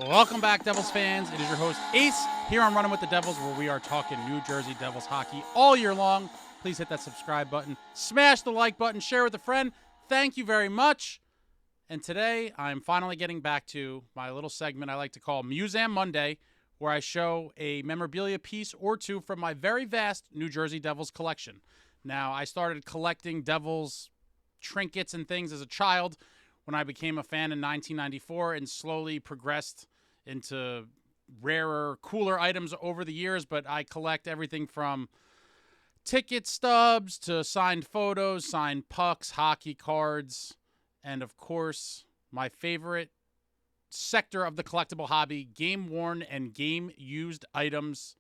Welcome back, Devils fans. It is your host, Ace, here on Running with the Devils, where we are talking New Jersey Devils hockey all year long. Please hit that subscribe button, smash the like button, share with a friend. Thank you very much. And today, I'm finally getting back to my little segment I like to call Museum Monday, where I show a memorabilia piece or two from my very vast New Jersey Devils collection. Now, I started collecting Devils trinkets and things as a child when I became a fan in 1994 and slowly progressed into rarer, cooler items over the years. But I collect everything from ticket stubs to signed photos, signed pucks, hockey cards, and of course, my favorite sector of the collectible hobby, game-worn and game-used items.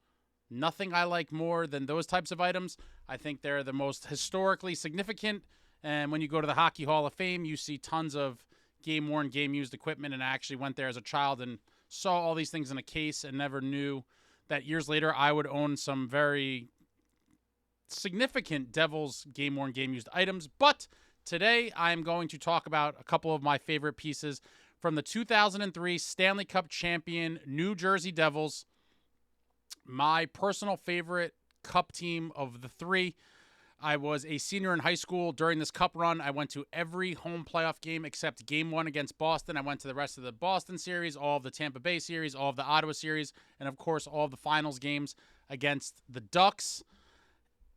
Nothing I like more than those types of items. I think they're the most historically significant. And when you go to the Hockey Hall of Fame, you see tons of game-worn, game-used equipment. And I actually went there as a child and saw all these things in a case and never knew that years later I would own some very significant Devils game-worn, game-used items. But today I'm going to talk about a couple of my favorite pieces from the 2003 Stanley Cup champion New Jersey Devils. My personal favorite Cup team of the three. I was a senior in high school during this Cup run. I went to every home playoff game except Game 1 against Boston. I went to the rest of the Boston series, all of the Tampa Bay series, all of the Ottawa series, and of course all of the finals games against the Ducks.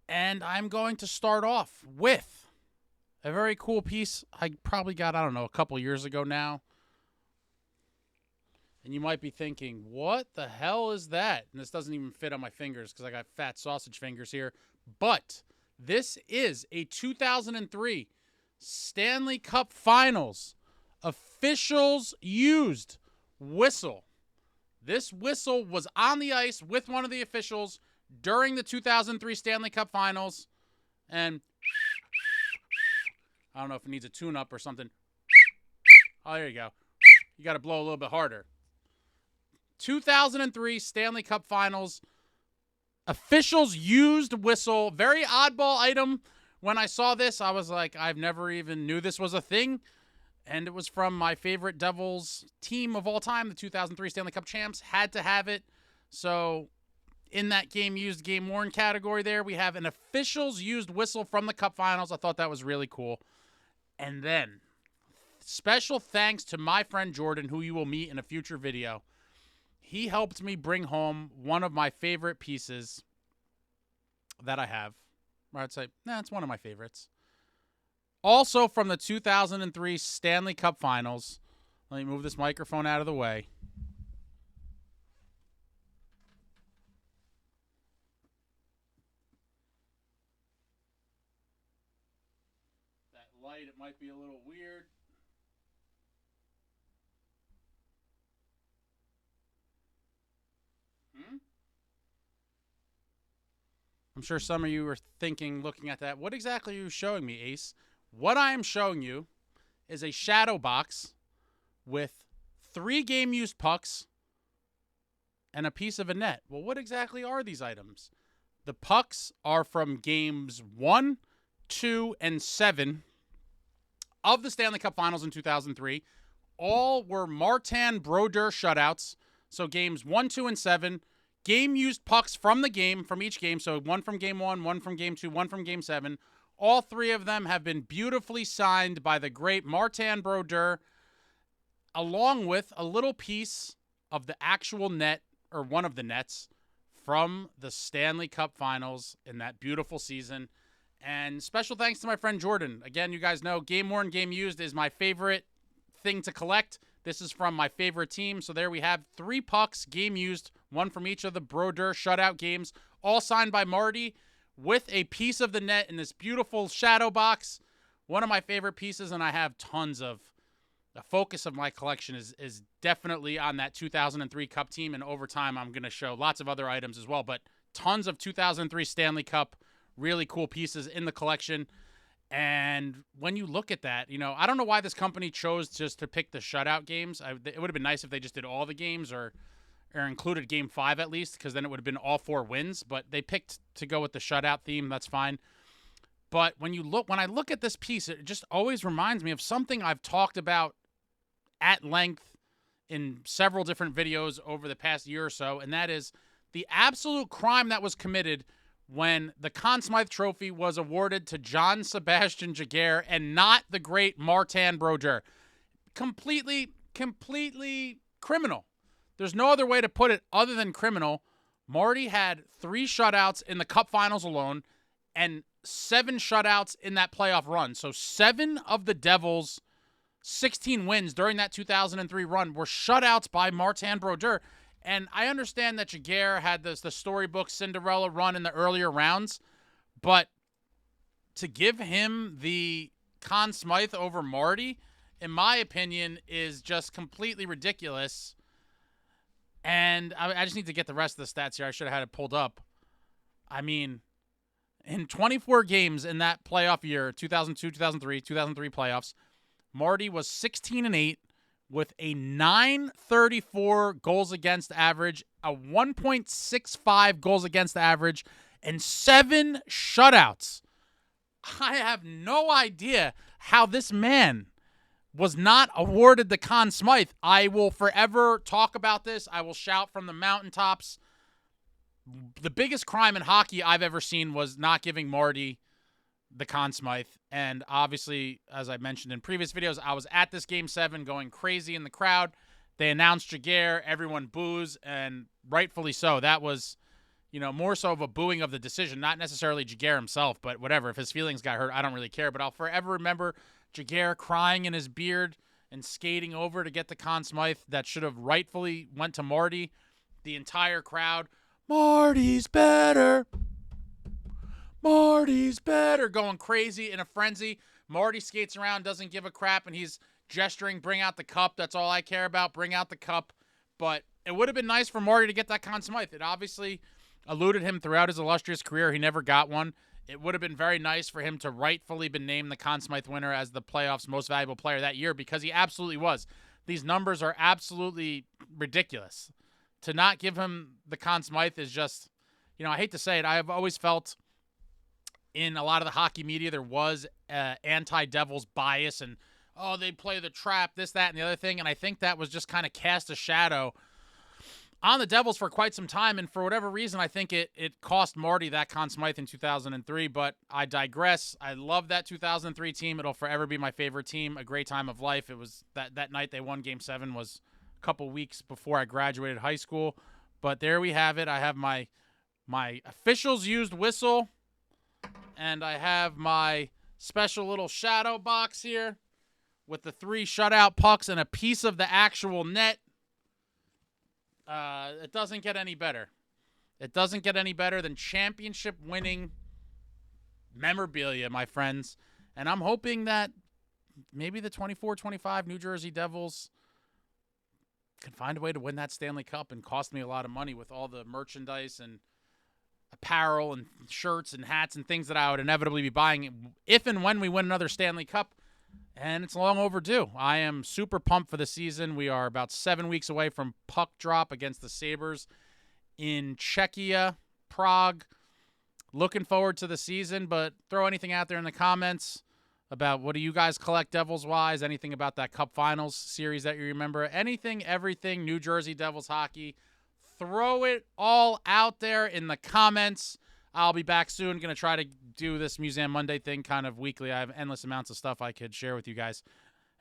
And I'm going to start off with a very cool piece I probably got, a couple years ago now. And you might be thinking, what the hell is that? And this doesn't even fit on my fingers because I got fat sausage fingers here. But this is a 2003 Stanley Cup Finals officials used whistle. This whistle was on the ice with one of the officials during the 2003 Stanley Cup Finals. And I don't know if it needs a tune-up or something. Oh, there you go. You got to blow a little bit harder. 2003 Stanley Cup Finals officials used whistle. Very oddball item. When I saw this, I was like, I've never even knew this was a thing. And it was from my favorite Devils team of all time, the 2003 Stanley Cup champs. Had to have it. So in that game used, game worn category there, we have an officials used whistle from the Cup Finals. I thought that was really cool. And then special thanks to my friend Jordan, who you will meet in a future video. He helped me bring home one of my favorite pieces that I have. Or I'd say, it's one of my favorites. Also from the 2003 Stanley Cup Finals. Let me move this microphone out of the way. That light, it might be a little weird. I'm sure some of you are thinking, looking at that, what exactly are you showing me, Ace? What I am showing you is a shadow box with 3 game-used pucks and a piece of a net. Well, what exactly are these items? The pucks are from games 1, 2, and 7 of the Stanley Cup Finals in 2003. All were Martin Brodeur shutouts. So games 1, 2, and 7. Game-used pucks from the game, from each game. So one from Game 1, one from Game 2, one from Game 7. All 3 of them have been beautifully signed by the great Martin Brodeur, along with a little piece of the actual net, or one of the nets, from the Stanley Cup Finals in that beautiful season. And special thanks to my friend Jordan. Again, you guys know Game Worn, Game Used is my favorite thing to collect. This is from my favorite team. So there we have 3 pucks, game used, one from each of the Brodeur shutout games, all signed by Marty, with a piece of the net in this beautiful shadow box. One of my favorite pieces, and I have tons of. The focus of my collection is definitely on that 2003 Cup team, and over time I'm going to show lots of other items as well, but tons of 2003 Stanley Cup, really cool pieces in the collection. And when you look at that, I don't know why this company chose just to pick the shutout games. It would have been nice if they just did all the games or included Game 5 at least, because then it would have been all 4 wins. But they picked to go with the shutout theme. That's fine. But when I look at this piece, it just always reminds me of something I've talked about at length in several different videos over the past year or so, and that is the absolute crime that was committed when the Conn Smythe Trophy was awarded to Jean Sebastian Giguere and not the great Martin Brodeur. Completely criminal. There's no other way to put it other than criminal. Marty had 3 shutouts in the Cup Finals alone and 7 shutouts in that playoff run. So 7 of the Devils' 16 wins during that 2003 run were shutouts by Martin Brodeur. And I understand that Giguere had the storybook Cinderella run in the earlier rounds, but to give him the Conn Smythe over Marty, in my opinion, is just completely ridiculous. And I just need to get the rest of the stats here. I should have had it pulled up. I mean, in 24 games in that playoff year, 2002, 2003 playoffs, Marty was 16-8 with a .934 goals against average, a 1.65 goals against average, and 7 shutouts. I have no idea how this man was not awarded the Conn Smythe. I will forever talk about this. I will shout from the mountaintops. The biggest crime in hockey I've ever seen was not giving Marty the Conn Smythe. And obviously, as I mentioned in previous videos, I was at this Game 7 going crazy in the crowd. They announced Giguere. Everyone boos, and rightfully so. That was, more so of a booing of the decision, not necessarily Giguere himself, but whatever. If his feelings got hurt, I don't really care. But I'll forever remember Giguere crying in his beard and skating over to get the Conn Smythe that should have rightfully went to Marty. The entire crowd, Marty's better. Marty's better, going crazy in a frenzy. Marty skates around, doesn't give a crap, and he's gesturing, bring out the cup. That's all I care about, bring out the cup. But it would have been nice for Marty to get that Conn Smythe. It obviously eluded him throughout his illustrious career. He never got one. It would have been very nice for him to rightfully been named the Conn Smythe winner as the playoffs' most valuable player that year, because he absolutely was. These numbers are absolutely ridiculous. To not give him the Conn Smythe is just, I hate to say it, I have always felt in a lot of the hockey media there was anti-Devils bias and, they play the trap, this, that, and the other thing. And I think that was just kind of cast a shadow on the Devils for quite some time. And for whatever reason, I think it cost Marty that Conn Smythe in 2003. But I digress. I love that 2003 team. It'll forever be my favorite team. A great time of life. It was that night they won Game 7 was a couple weeks before I graduated high school. But there we have it. I have my officials used whistle. And I have my special little shadow box here with the 3 shutout pucks and a piece of the actual net. It doesn't get any better. It doesn't get any better than championship-winning memorabilia, my friends. And I'm hoping that maybe the 24-25 New Jersey Devils can find a way to win that Stanley Cup and cost me a lot of money with all the merchandise and apparel and shirts and hats and things that I would inevitably be buying if and when we win another Stanley Cup. And it's long overdue. I am super pumped for the season. We are about 7 weeks away from puck drop against the Sabres in Czechia, Prague. Looking forward to the season, but throw anything out there in the comments about what do you guys collect Devils-wise, anything about that Cup Finals series that you remember, anything, everything, New Jersey Devils hockey. Throw it all out there in the comments. I'll be back soon. Going to try to do this Museum Monday thing kind of weekly. I have endless amounts of stuff I could share with you guys,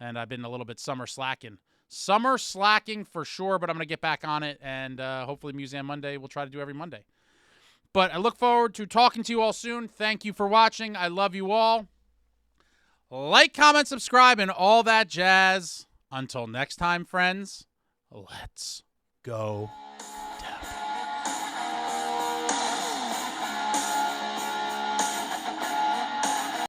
and I've been a little bit summer slacking. Summer slacking for sure, but I'm going to get back on it, and hopefully Museum Monday we'll try to do every Monday. But I look forward to talking to you all soon. Thank you for watching. I love you all. Like, comment, subscribe, and all that jazz. Until next time, friends, let's go.